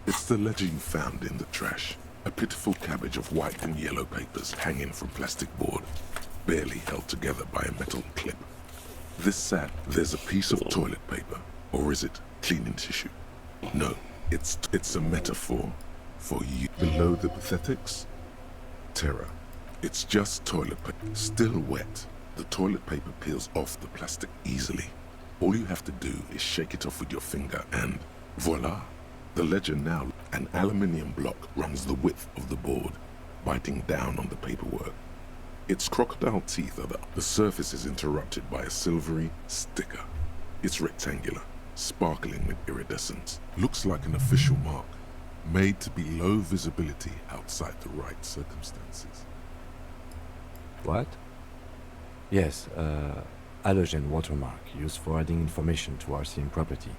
It's the ledger you found in the trash. A pitiful cabbage of white and yellow papers hanging from plastic board, barely held together by a metal clip. This sad, there's a piece of toilet paper, or is it cleaning tissue? No, it's a metaphor for you. Below the pathetics? Terror. It's just toilet paper, still wet. The toilet paper peels off the plastic easily. All you have to do is shake it off with your finger and voila! The ledger now, an aluminium block runs the width of the board, biting down on the paperwork. Its crocodile teeth are the surface is interrupted by a silvery sticker. It's rectangular, sparkling with iridescence. Looks like an official mark, made to be low visibility outside the right circumstances. What? Yes, halogen watermark used for adding information to RCM property.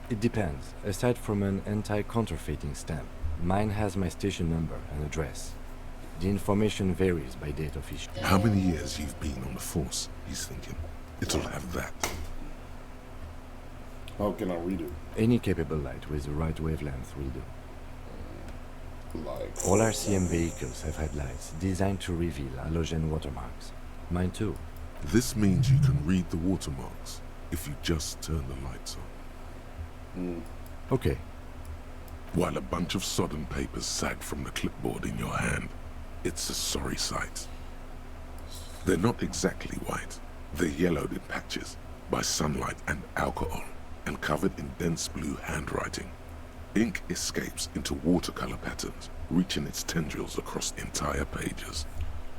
It depends. Aside from an anti-counterfeiting stamp, mine has my station number and address. The information varies by date of issue. How many years you've been on the force, he's thinking. It'll have that. How can I read it? Any capable light with the right wavelength will do. Like... All RCM vehicles have headlights designed to reveal halogen watermarks. Mine too. This means you can read the watermarks if you just turn the lights on. Okay. While a bunch of sodden papers sag from the clipboard in your hand, it's a sorry sight. They're not exactly white. They're yellowed in patches by sunlight and alcohol, and covered in dense blue handwriting. Ink escapes into watercolor patterns, reaching its tendrils across entire pages.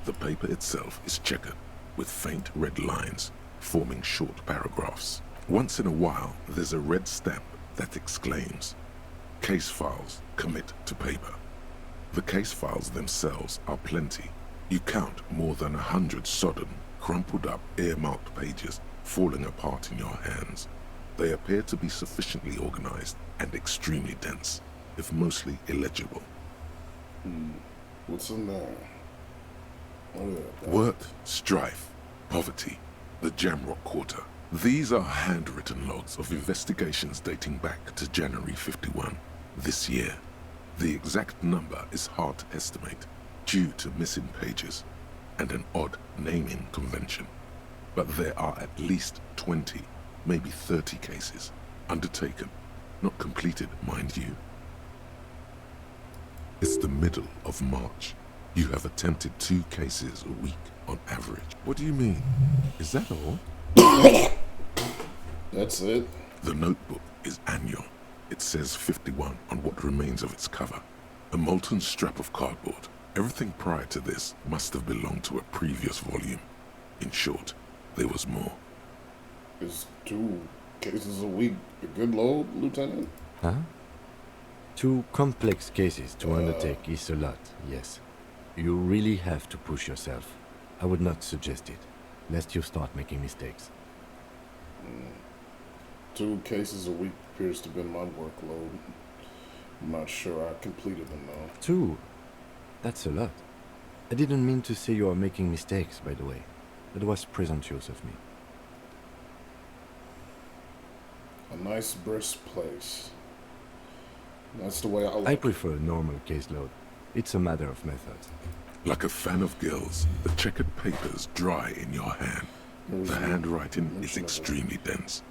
The paper itself is checkered, with faint red lines, forming short paragraphs. Once in a while, there's a red stamp that exclaims, "Case files commit to paper." The case files themselves are plenty. You count more than 100 sodden, crumpled up, earmarked pages falling apart in your hands. They appear to be sufficiently organized and extremely dense, if mostly illegible. What's in there? Work, strife, poverty, the Jamrock Quarter. These are handwritten logs of investigations dating back to January 51, this year. The exact number is hard to estimate due to missing pages and an odd naming convention. But there are at least 20, maybe 30 cases undertaken, not completed, mind you. It's the middle of March. You have attempted 2 cases a week on average. What do you mean? Is that all? That's it? The notebook is annual. It says 51 on what remains of its cover. A molten strap of cardboard. Everything prior to this must have belonged to a previous volume. In short, there was more. Is 2 cases a week a good load, Lieutenant? Huh? 2 complex cases to undertake is a lot, yes. You really have to push yourself. I would not suggest it, lest you start making mistakes. 2 cases a week appears to have been my workload. I'm not sure I completed them though. 2? That's a lot. I didn't mean to say you are making mistakes, by the way. That was presumptuous of me. A nice brisk place. That's the way I like I prefer a normal caseload. It's a matter of method. Like a fan of gills, the checkered papers dry in your hand. The handwriting is extremely dense.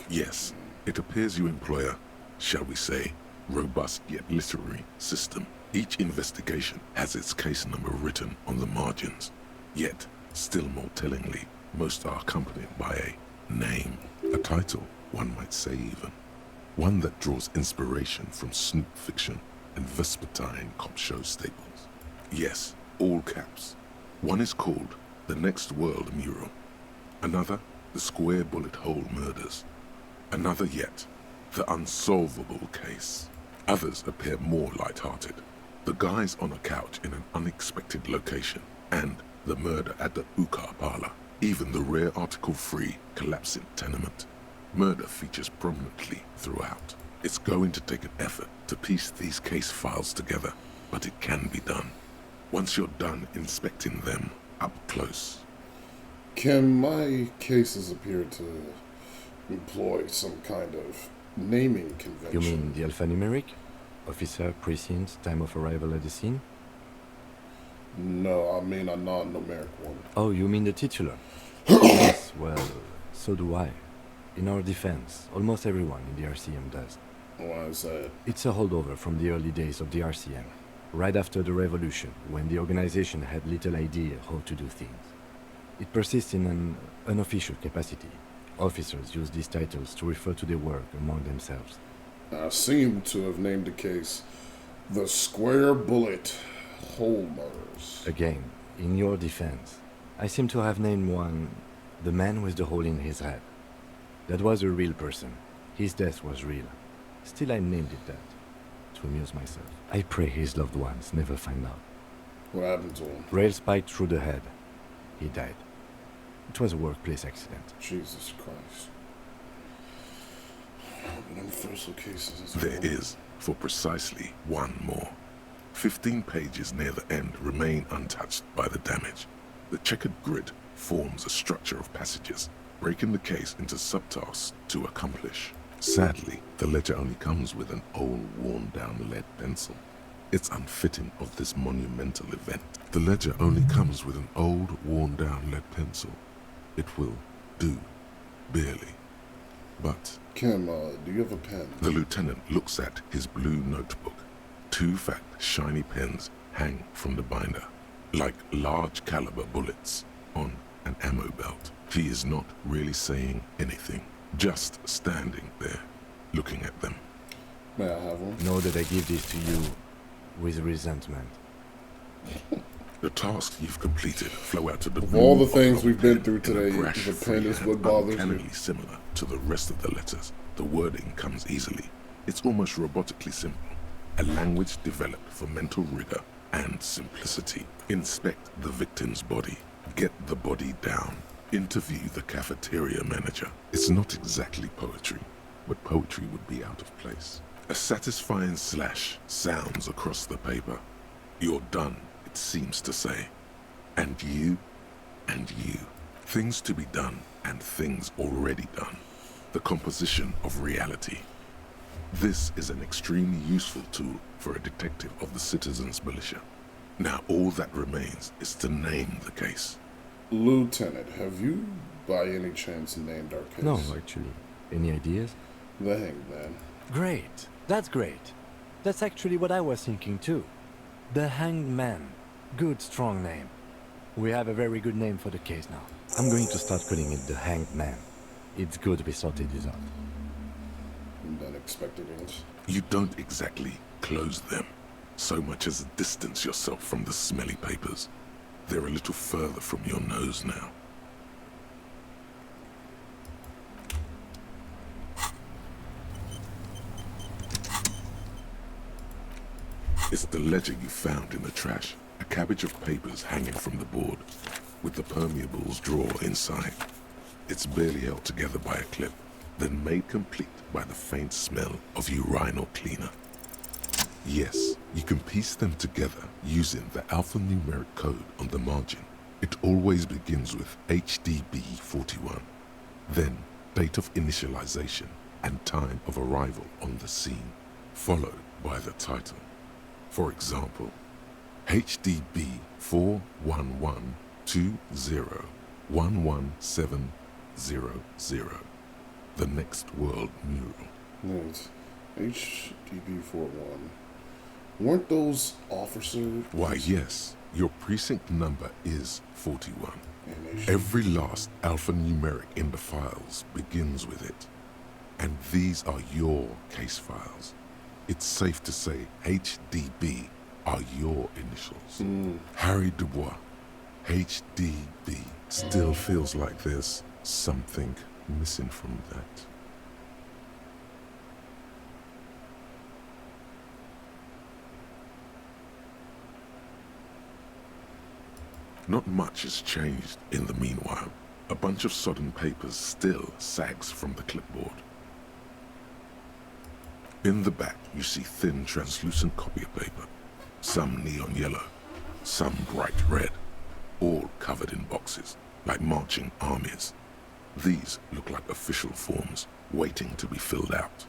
Yes, it appears you employ a, shall we say, robust yet literary system. Each investigation has its case number written on the margins. Yet, still more tellingly, most are accompanied by a name, a title, one might say even. One that draws inspiration from snoop fiction and vespertine cop show staples. Yes, all caps. One is called The Next World Mural. Another, The Square Bullet Hole Murders. Another yet, The Unsolvable Case. Others appear more light-hearted. The guys on a couch in an unexpected location, and the murder at the Ukar Parlor. Even the rare article-free collapsing tenement. Murder features prominently throughout. It's going to take an effort to piece these case files together, but it can be done. Once you're done inspecting them up close. Can my cases appear to employ some kind of naming convention. You mean the alphanumeric? Officer, precinct, time of arrival at the scene? No, I mean a non-numeric one. Oh, you mean the titular? Yes, well, so do I. In our defense, almost everyone in the RCM does. Why is that? It's a holdover from the early days of the RCM, right after the revolution, when the organization had little idea how to do things. It persists in an unofficial capacity. Officers use these titles to refer to their work among themselves. I seem to have named the case the Square Bullet Hole Murders. Again, in your defense, I seem to have named one the man with the hole in his head. That was a real person. His death was real. Still, I named it that, to amuse myself. I pray his loved ones never find out. What happened to him? Rail spiked through the head. He died. It was a workplace accident. Jesus Christ. Universal cases as There well. is, for precisely one more. 15 pages near the end remain untouched by the damage. The checkered grid forms a structure of passages, breaking the case into subtasks to accomplish. Sadly, the ledger only comes with an old, worn-down lead pencil. It's unfitting of this monumental event. The ledger only comes with an old, worn-down lead pencil. It will do, barely. But Kim, do you have a pen? the lieutenant looks at his blue notebook. 2 fat, shiny pens hang from the binder, like large caliber bullets on an ammo belt. He is not really saying anything, just standing there, looking at them. May I have one? Know that I give this to you with resentment. The tasks you've completed flow out to the Of blue all the of things your we've been pen through in a today, brash the pen is freehand, what bothers you. uncannily similar to the rest of the letters. The wording comes easily. It's almost robotically simple. A language developed for mental rigor and simplicity. Inspect the victim's body. Get the body down. Interview the cafeteria manager. It's not exactly poetry, but poetry would be out of place. A satisfying slash sounds across the paper. You're done, it seems to say. And you, and you. Things to be done and things already done. The composition of reality. This is an extremely useful tool for a detective of the citizens' militia. Now all that remains is to name the case. Lieutenant, have you by any chance named our case? No, actually. Any ideas? The Hangman. Great. That's great. That's actually what I was thinking too. The Hanged Man. Good, strong name. We have a very good name for the case now. I'm going to start calling it the Hanged Man. It's good we sorted this out. Unexpected ends. You don't exactly close them, so much as distance yourself from the smelly papers. They're a little further from your nose now. It's the ledger you found in the trash. A cabbage of papers hanging from the board, with the permeables drawer inside. It's barely held together by a clip, then made complete by the faint smell of urinal cleaner. Yes, you can piece them together using the alphanumeric code on the margin. It always begins with HDB 41, then date of initialization and time of arrival on the scene, followed by the title. For example, HDB 41120111700, the next world mural. Nice. HDB-41. Weren't those officers? Why, yes, your precinct number is 41. And they should- Every last alphanumeric in the files begins with it. And these are your case files. It's safe to say HDB are your initials. Harry Dubois, HDB. Still feels like there's something missing from that. Not much has changed in the meanwhile. A bunch of sodden papers still sags from the clipboard. In the back, you see thin, translucent copier paper. Some neon yellow, some bright red, all covered in boxes, like marching armies. These look like official forms, waiting to be filled out.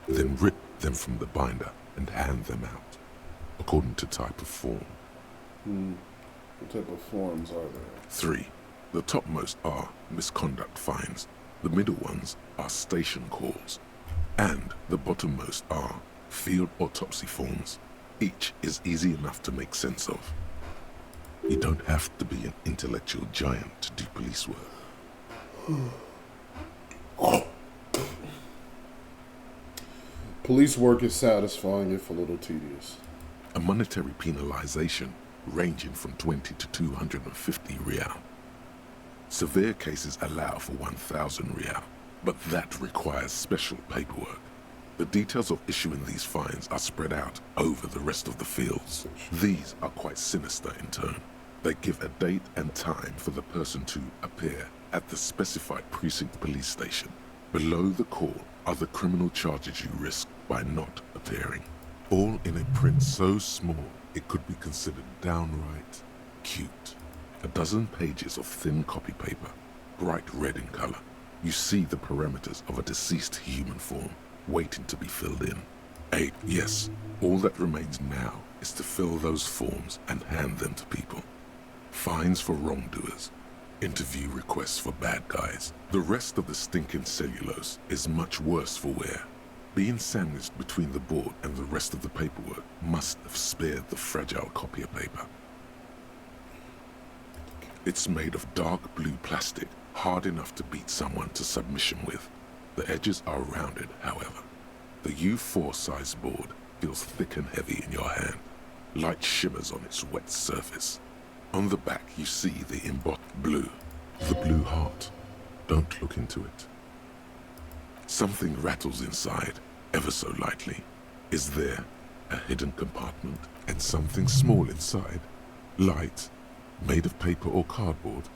Then rip them from the binder and hand them out, according to type of form. What type of forms are there? 3. The topmost are misconduct fines, the middle ones are station calls, and the bottommost are field autopsy forms. Each is easy enough to make sense of. You don't have to be an intellectual giant to do police work. Police work is satisfying if a little tedious. A monetary penalization ranging from 20 to 250 real. Severe cases allow for 1,000 real, but that requires special paperwork. The details of issuing these fines are spread out over the rest of the fields. These are quite sinister in turn. They give a date and time for the person to appear at the specified precinct police station. Below the call are the criminal charges you risk by not appearing. All in a print so small it could be considered downright cute. A dozen pages of thin copy paper, bright red in color. You see the parameters of a deceased human form waiting to be filled in. Yes, all that remains now is to fill those forms and hand them to people. Fines for wrongdoers, interview requests for bad guys. The rest of the stinking cellulose is much worse for wear. Being sandwiched between the board and the rest of the paperwork must have spared the fragile copier paper. It's made of dark blue plastic, hard enough to beat someone to submission with. The edges are rounded, however. The U4 size board feels thick and heavy in your hand. Light shimmers on its wet surface. On the back you see the embossed blue, the blue heart. Don't look into it. Something rattles inside, ever so lightly. Is there a hidden compartment and something small inside? Light, made of paper or cardboard,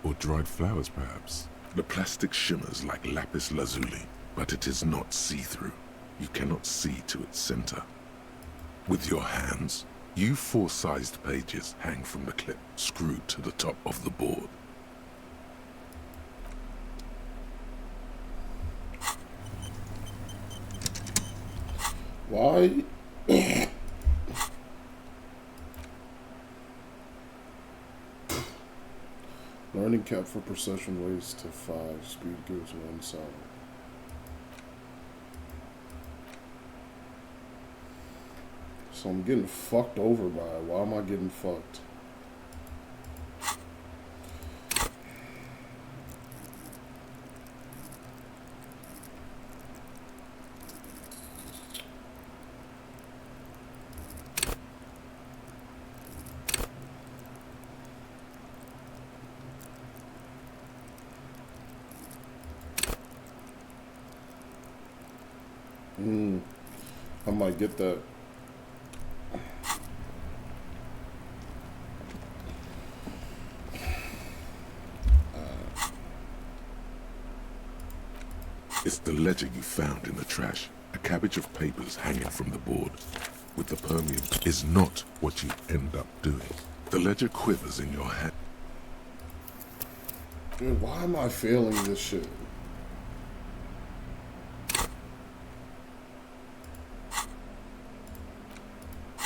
or dried flowers perhaps. The plastic shimmers like lapis lazuli, but it is not see-through. You cannot see to its center. With your hands, U4-sized pages hang from the clip screwed to the top of the board. Why? Learning cap for procession race to 5. Speed gives 1 solid. So I'm getting fucked over by it. Why am I getting fucked? I might get that. It's the ledger you found in the trash. A cabbage of papers hanging from the board with the permian is not what you end up doing. The ledger quivers in your hand. Dude, why am I failing this shit?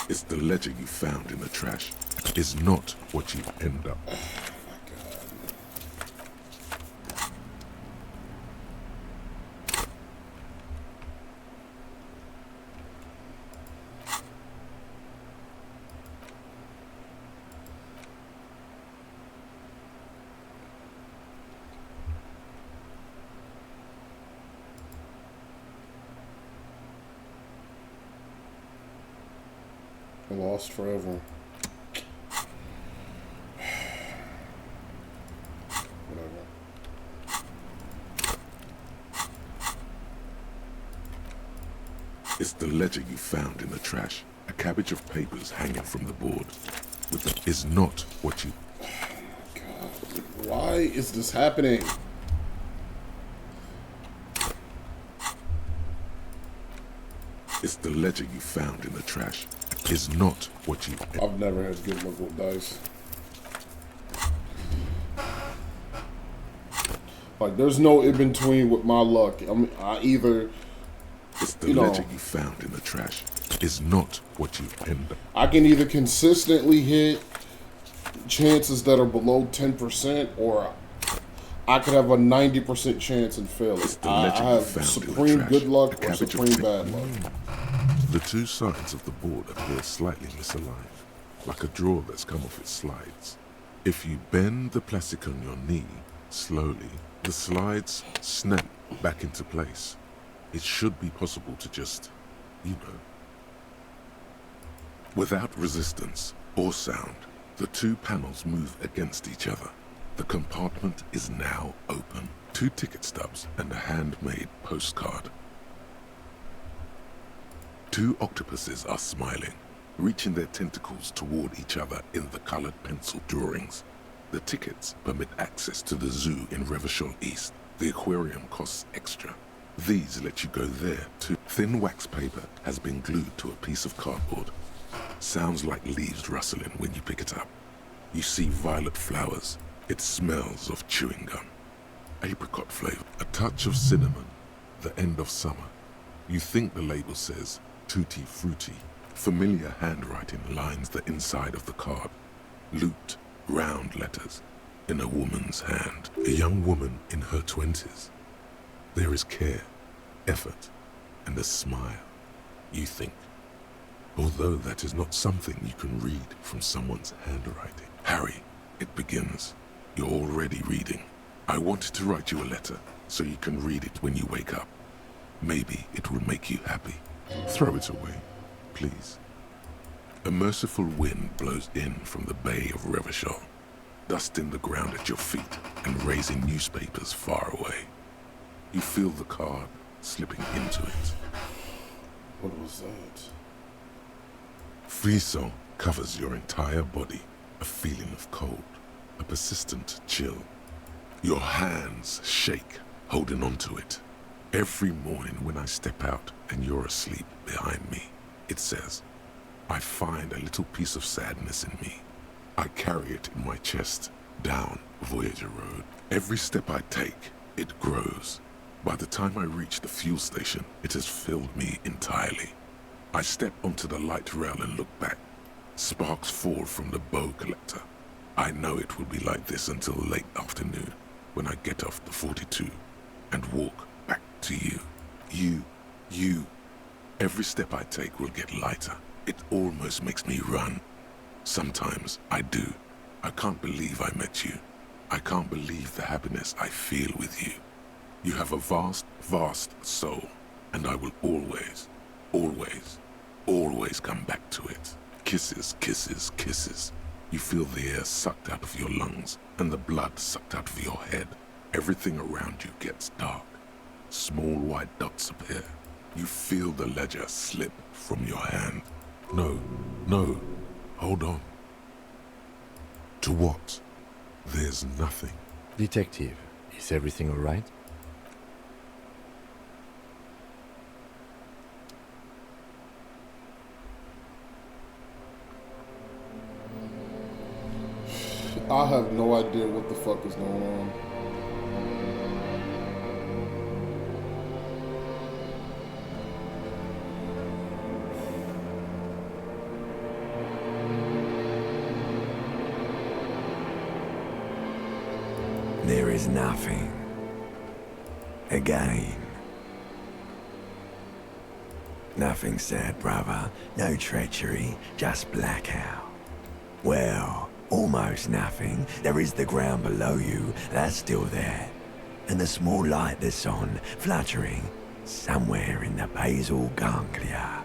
It's the ledger you found in the trash. Is not what you end up. Lost forever. Whatever. It's the ledger you found in the trash. A cabbage of papers hanging from the board with the is not what you. God, why is this happening? It's the ledger you found in the trash. Is not what you. I've never had good luck with dice. Like, there's no in between with my luck. I mean, I either It's the you know, ledger you found in the trash is not what you end up. I can either consistently hit chances that are below 10%, or I could have a 90% chance and fail It's it. the I ledger you have found in the supreme trash. good A luck or cabbage of supreme bad luck. The two sides of the board appear slightly misaligned, like a drawer that's come off its slides. If you bend the plastic on your knee slowly, the slides snap back into place. It should be possible to just, you know. Without resistance or sound, the two panels move against each other. The compartment is now open. 2 ticket stubs and a handmade postcard. 2 octopuses are smiling, reaching their tentacles toward each other in the colored pencil drawings. The tickets permit access to the zoo in Revachol East. The aquarium costs extra. These let you go there too. Thin wax paper has been glued to a piece of cardboard. Sounds like leaves rustling when you pick it up. You see violet flowers. It smells of chewing gum. Apricot flavor, a touch of cinnamon, the end of summer. You think the label says tutti frutti. Familiar handwriting lines the inside of the card. Looped, round letters in a woman's hand. A young woman in her 20s. There is care, effort, and a smile. You think. Although that is not something you can read from someone's handwriting. Harry, it begins. You're already reading. I wanted to write you a letter so you can read it when you wake up. Maybe it will make you happy. Throw it away, please. A merciful wind blows in from the bay of Revachol, dusting the ground at your feet and raising newspapers far away. You feel the card slipping into it. What was that? Frisson covers your entire body, a feeling of cold, a persistent chill. Your hands shake, holding onto it. Every morning when I step out and you're asleep behind me, it says, I find a little piece of sadness in me. I carry it in my chest, down Voyager Road. Every step I take, it grows. By the time I reach the fuel station, it has filled me entirely. I step onto the light rail and look back. Sparks fall from the bow collector. I know it will be like this until late afternoon, when I get off the 42 and walk back to you. You. Every step I take will get lighter. It almost makes me run. Sometimes I do. I can't believe I met you. I can't believe the happiness I feel with you. You have a vast, vast soul, and I will always, always, always come back to it. Kisses, kisses, kisses. You feel the air sucked out of your lungs and the blood sucked out of your head. Everything around you gets dark. Small white dots appear. You feel the ledger slip from your hand. No, hold on. To what? There's nothing. Detective, is everything all right? I have no idea what the fuck is going on. There is nothing. Again. Nothing sad, brother. No treachery, just blackout. Well, almost nothing. There is the ground below you, that's still there. And the small light that's on, fluttering, somewhere in the basal ganglia.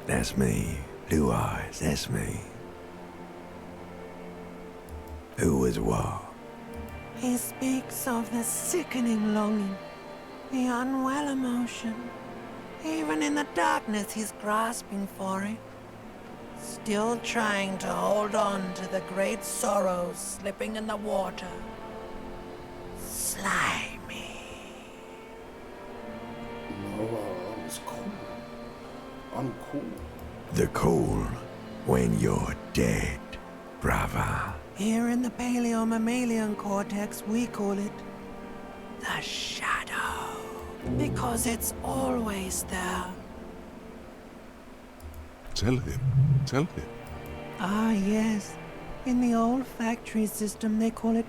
That's me. Blue eyes, that's me. Who was what? He speaks of the sickening longing, the unwell emotion. Even in the darkness, he's grasping for it. Still trying to hold on to the great sorrows slipping in the water. Slimy. No, that was cool. I'm cool. The cool when you're dead, brother. Here in the paleo-mammalian cortex, we call it the shadow. Because it's always there, Tell him. Tell him. Ah, yes. In the old factory system, they call it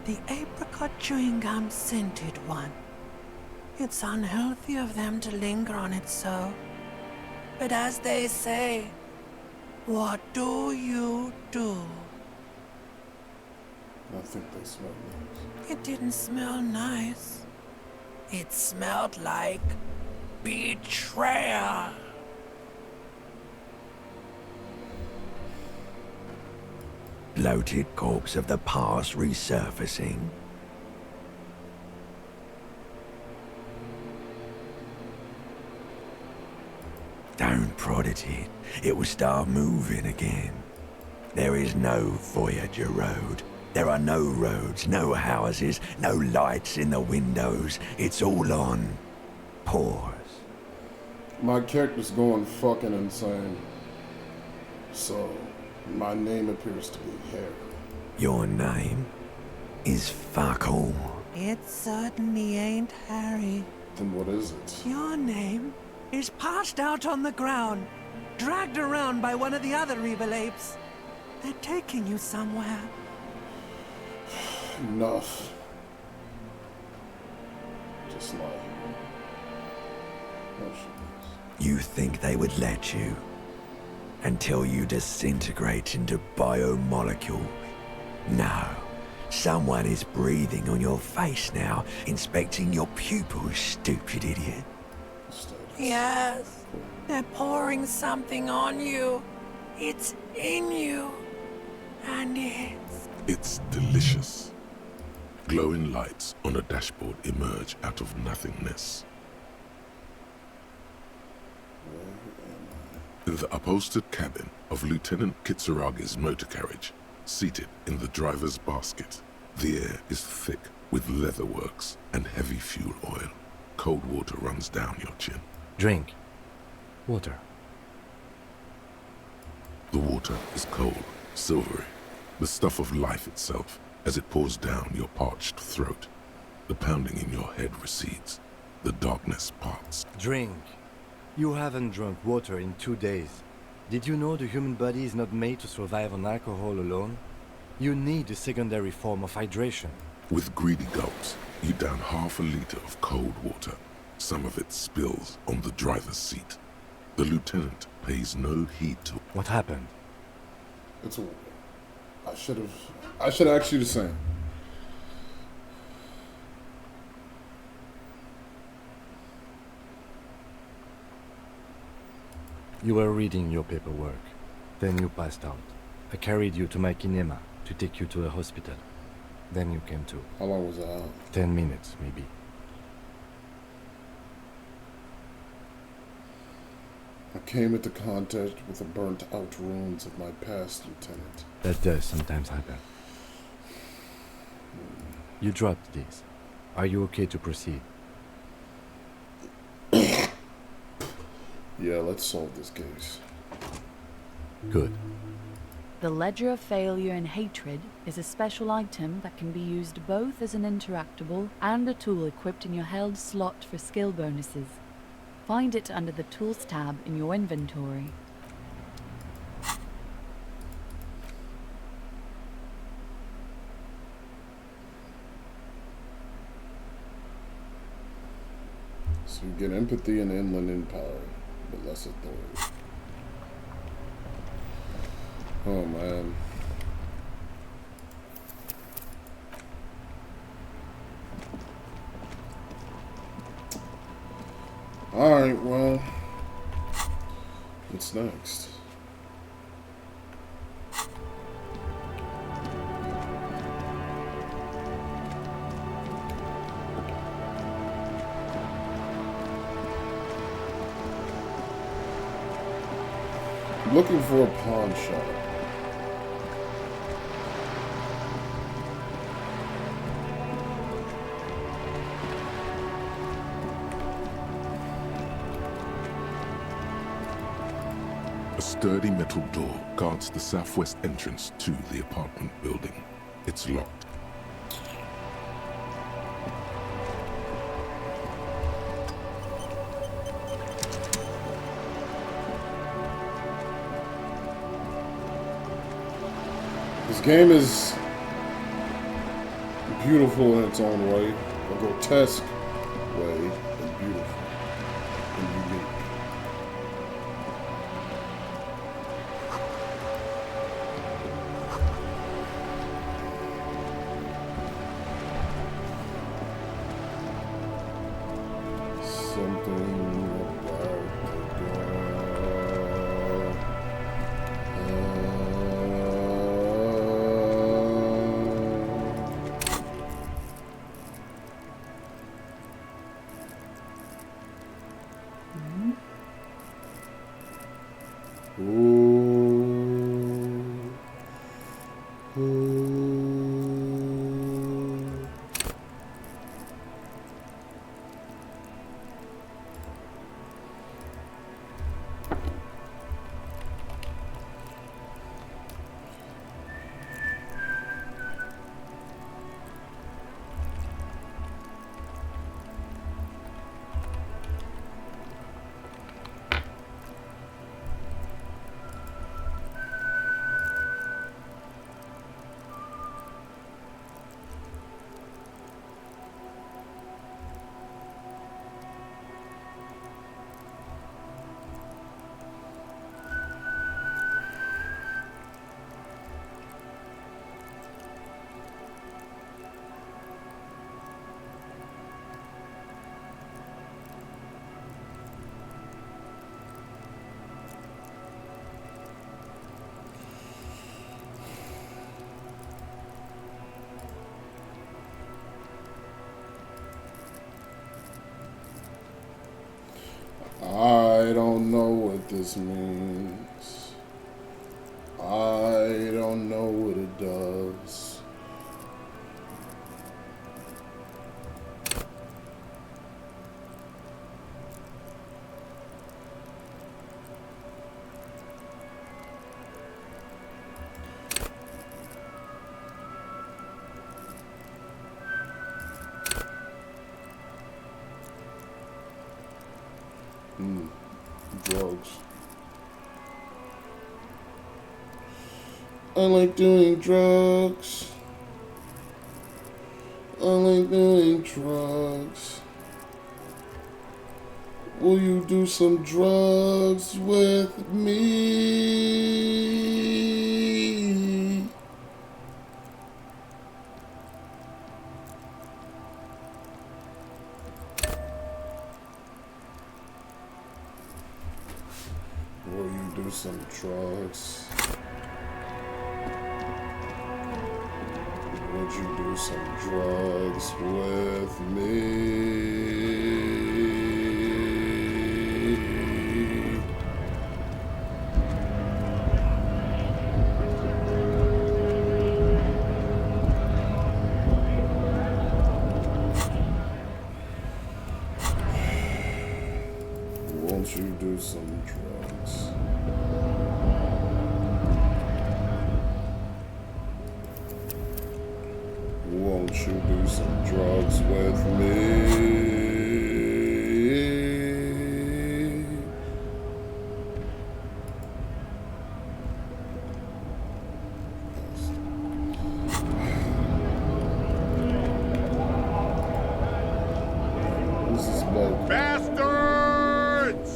the apricot chewing gum scented one. It's unhealthy of them to linger on it so. But as they say, what do you do? I think they smell nice. It didn't smell nice. It smelled like betrayal. Bloated corpse of the past resurfacing. Don't prod at it. It will start moving again. There is no Voyager Road. There are no roads, no houses, no lights in the windows. It's all on pause. My character's going fucking insane. So, my name appears to be Harry. Your name is fuck all. It certainly ain't Harry. Then what is it? Your name is passed out on the ground, dragged around by one of the other evil apes. They're taking you somewhere. Enough. Just lie. Motionless. You think they would let you? Until you disintegrate into biomolecules? No. Someone is breathing on your face now, inspecting your pupils, stupid idiot. Yes, they're pouring something on you. It's in you. And It's delicious. Glowing lights on a dashboard emerge out of nothingness. In the upholstered cabin of Lieutenant Kitsuragi's motor carriage, seated in the driver's basket, the air is thick with leatherworks and heavy fuel oil. Cold water runs down your chin. Drink. Water. The water is cold, silvery, the stuff of life itself, as it pours down your parched throat. The pounding in your head recedes. The darkness parts. Drink. You haven't drunk water in 2 days. Did you know the human body is not made to survive on alcohol alone? You need a secondary form of hydration. With greedy gulps, you down half a liter of cold water. Some of it spills on the driver's seat. The lieutenant pays no heed to. What happened? It's a... I should ask you the same. You were reading your paperwork. Then you passed out. I carried you to my kinema to take you to the hospital. Then you came to. How long was I out? 10 minutes, maybe. I came into contact with the burnt-out ruins of my past, Lieutenant. That does sometimes happen. You dropped these. Are you okay to proceed? Yeah, let's solve this case. Good. The Ledger of Failure and Hatred is a special item that can be used both as an interactable and a tool equipped in your held slot for skill bonuses. Find it under the Tools tab in your inventory. So you get empathy and inland power, but less authority. Oh man. Alright, well, what's next? Looking for a pawn shop. A sturdy metal door guards the southwest entrance to the apartment building. It's locked. This game is beautiful in its own way, a grotesque way, but beautiful and unique. Something about the I don't know what this means. I don't know what it does. Drugs. I like doing drugs. I like doing drugs. Will you do some drugs with me? Will you do some drugs? Would you do some drugs with me? Won't you do some drugs? Won't you do some drugs with me? This is blood. Bastards!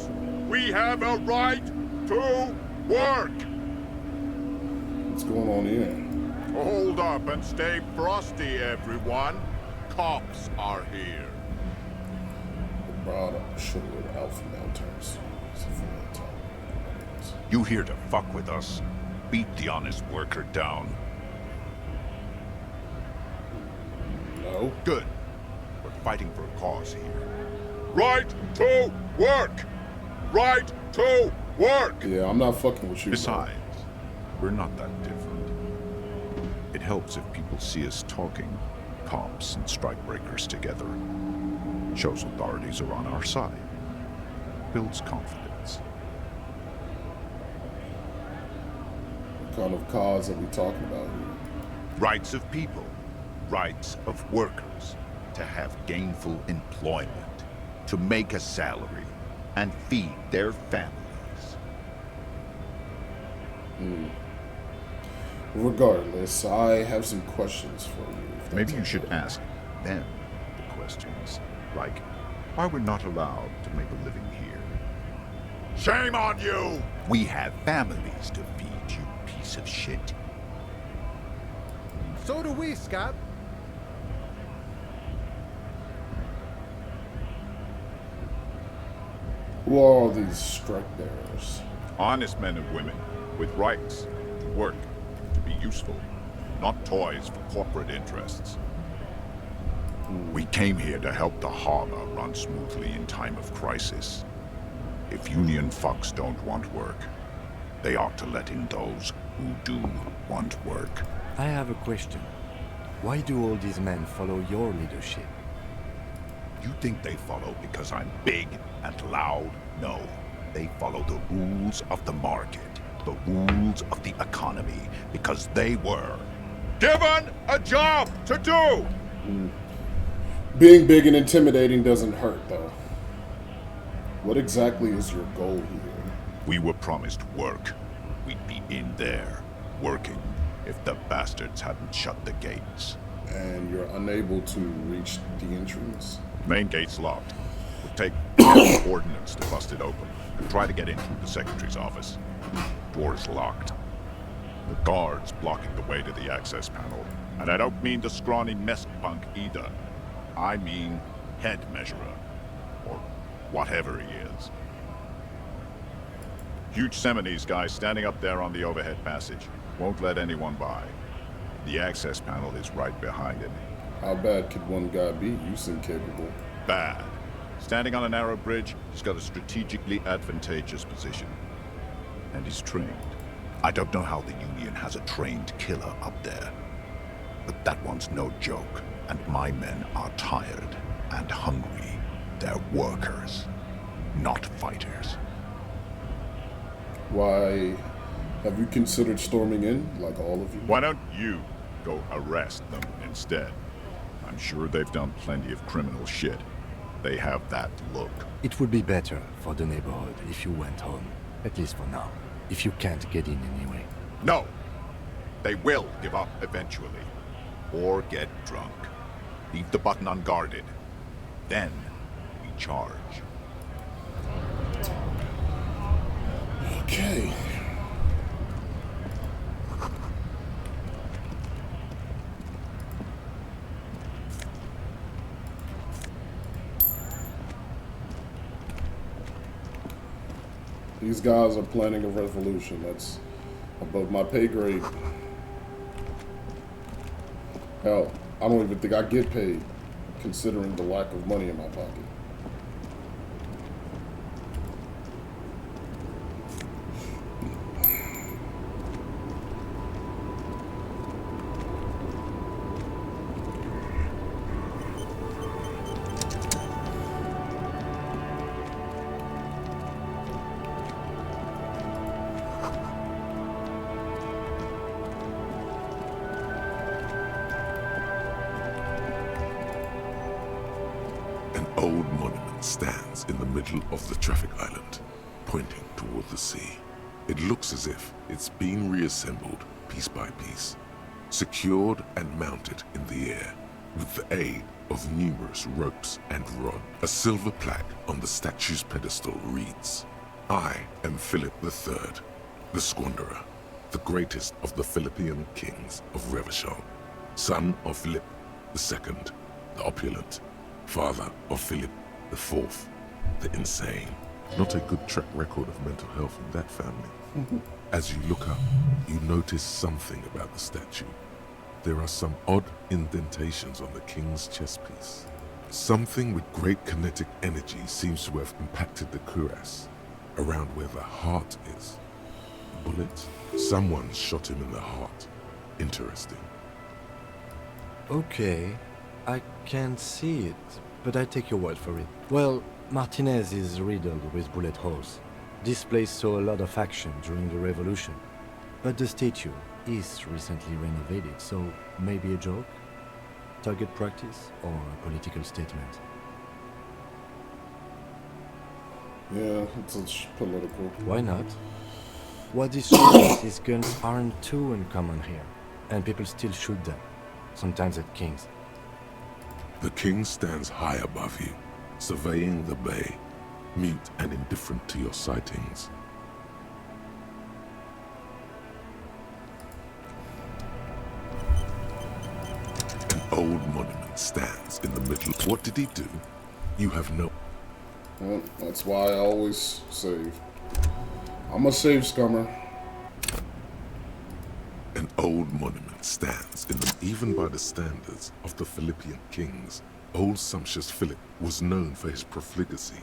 We have a right to work! What's going on here? Hold up and stay frosty, everyone. Cops are here. Brought up sugar with alpha male turns. You here to fuck with us? Beat the honest worker down. No. Good. We're fighting for a cause here. Right to work! Right to work! Yeah, I'm not fucking with you. Besides, we're not that different. It helps if people see us talking, cops and strikebreakers together. Shows authorities are on our side. Builds confidence. What kind of cause are we talking about here? Rights of people. Rights of workers. To have gainful employment. To make a salary. And feed their families. Regardless, I have some questions for you. If that's Maybe you okay. should ask them the questions, like why we're not allowed to make a living here. Shame on you! We have families to feed, you piece of shit. So do we, Scott. Who are all these strike bearers? Honest men and women with rights to work, to be useful, not toys for corporate interests. We came here to help the harbor run smoothly in time of crisis. If union fucks don't want work, they ought to let in those who do want work. I have a question. Why do all these men follow your leadership? You think they follow because I'm big and loud? No. They follow the rules of the market, the rules of the economy, because they were given a job to do! Being big and intimidating doesn't hurt, though. What exactly is your goal here? We were promised work. We'd be in there, working, if the bastards hadn't shut the gates. And you're unable to reach the entrance? Main gate's locked. Would take ordnance to bust it open. Could try to get in through the secretary's office. Door's locked. The guard's blocking the way to the access panel. And I don't mean the scrawny mess punk either. I mean head measurer. Or whatever he is. Huge Seminese guy standing up there on the overhead passage. Won't let anyone by. The access panel is right behind him. How bad could one guy be? You seem capable. Bad. Standing on a narrow bridge, he's got a strategically advantageous position. And he's trained. I don't know how the Union has a trained killer up there. But that one's no joke. And my men are tired and hungry. They're workers, not fighters. Why, have you considered storming in, like all of you? Why don't you go arrest them instead? I'm sure they've done plenty of criminal shit. They have that look. It would be better for the neighborhood if you went home. At least for now. If you can't get in anyway. No! They will give up eventually. Or get drunk. Leave the button unguarded. Then we charge. Okay. These guys are planning a revolution. That's above my pay grade. Hell, I don't even think I get paid, considering the lack of money in my pocket. An old monument stands in the middle of the traffic island, pointing toward the sea. It looks as if it's been reassembled piece by piece, secured and mounted in the air with the aid of numerous ropes and rod. A silver plaque on the statue's pedestal reads, "I am Philip III, the Squanderer, the greatest of the Philippian kings of Revachol, son of Philip II, the opulent, father of Philip IV, the insane." Not a good track record of mental health in that family. As you look up, you notice something about the statue. There are some odd indentations on the king's chest piece. Something with great kinetic energy seems to have impacted the cuirass, around where the heart is. Bullet? Someone shot him in the heart. Interesting. Okay, I can't see it, but I take your word for it. Well, Martinez is riddled with bullet holes. This place saw a lot of action during the revolution. But the statue is recently renovated, so maybe a joke? Target practice or a political statement? Yeah, it's political. Why not? What is true is these guns aren't too uncommon here, and people still shoot them, sometimes at kings. The king stands high above you, surveying the bay, mute and indifferent to your sightings. An old monument stands in the middle. What did he do? You have no... Well, that's why I always save. I'm a save scummer. An old monument stands in them even by the standards of the Philippian kings. Old sumptuous Philip was known for his profligacy.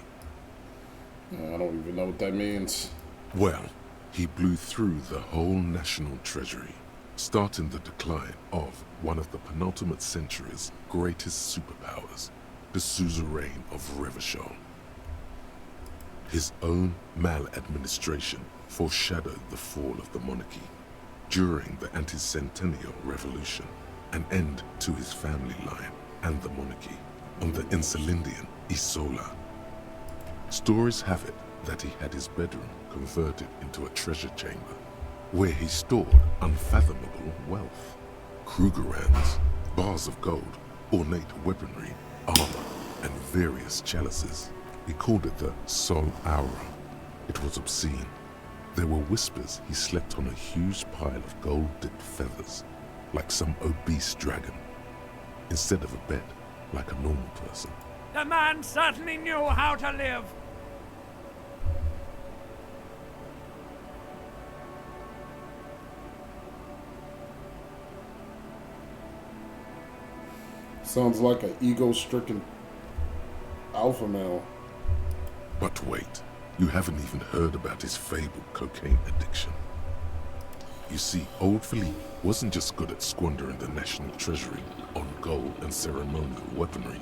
I don't even know what that means. Well, he blew through the whole national treasury, starting the decline of one of the penultimate century's greatest superpowers, the suzerain of Revachol. His own maladministration foreshadowed the fall of the monarchy. During the anti-centennial revolution, an end to his family line and the monarchy on the Insulindian Isola. Stories have it that he had his bedroom converted into a treasure chamber, where he stored unfathomable wealth. Krugerrands, bars of gold, ornate weaponry, armor, and various chalices. He called it the Sol Aura. It was obscene. There were whispers he slept on a huge pile of gold-dipped feathers, like some obese dragon, instead of a bed, like a normal person. The man certainly knew how to live. Sounds like an ego-stricken alpha male. But wait, you haven't even heard about his fabled cocaine addiction. You see, old Philippe wasn't just good at squandering the national treasury on gold and ceremonial weaponry.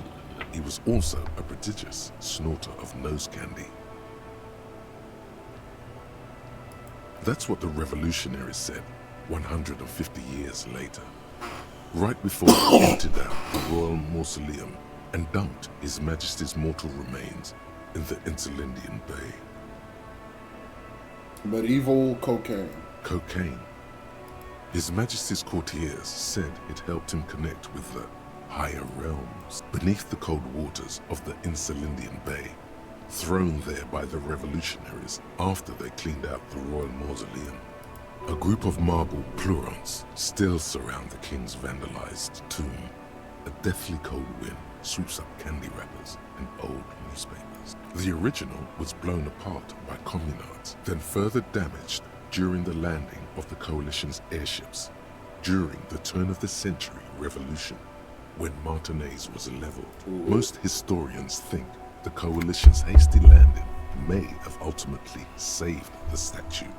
He was also a prodigious snorter of nose candy. That's what the revolutionaries said 150 years later, right before he emptied out the royal mausoleum and dumped His Majesty's mortal remains in the Insulindian Bay. Medieval cocaine. Cocaine. His Majesty's courtiers said it helped him connect with the higher realms beneath the cold waters of the Insulindian Bay, thrown there by the revolutionaries after they cleaned out the royal mausoleum. A group of marble pleurons still surround the king's vandalized tomb. A deathly cold wind sweeps up candy wrappers and old newspapers. The original was blown apart by communards, then further damaged during the landing of the coalition's airships during the turn-of-the-century revolution, when Martinez was leveled. Most historians think the coalition's hasty landing may have ultimately saved the statue.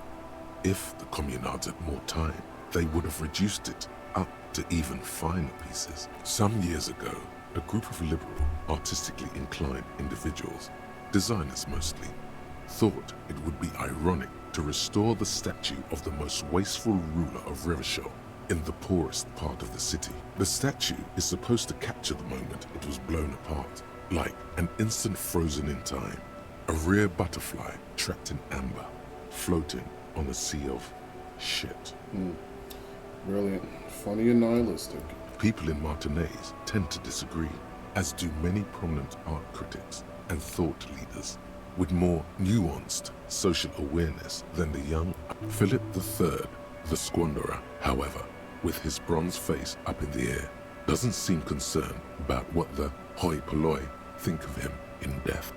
If the communards had more time, they would have reduced it up to even finer pieces. Some years ago, a group of liberal, artistically inclined individuals, designers mostly, thought it would be ironic to restore the statue of the most wasteful ruler of Revachol in the poorest part of the city. The statue is supposed to capture the moment it was blown apart, like an instant frozen in time, a rare butterfly trapped in amber, floating on a sea of shit. Brilliant. Funny and nihilistic. People in Martinez tend to disagree, as do many prominent art critics and thought leaders with more nuanced social awareness than the young Philip III, the squanderer, however, with his bronze face up in the air, doesn't seem concerned about what the hoi polloi think of him in death.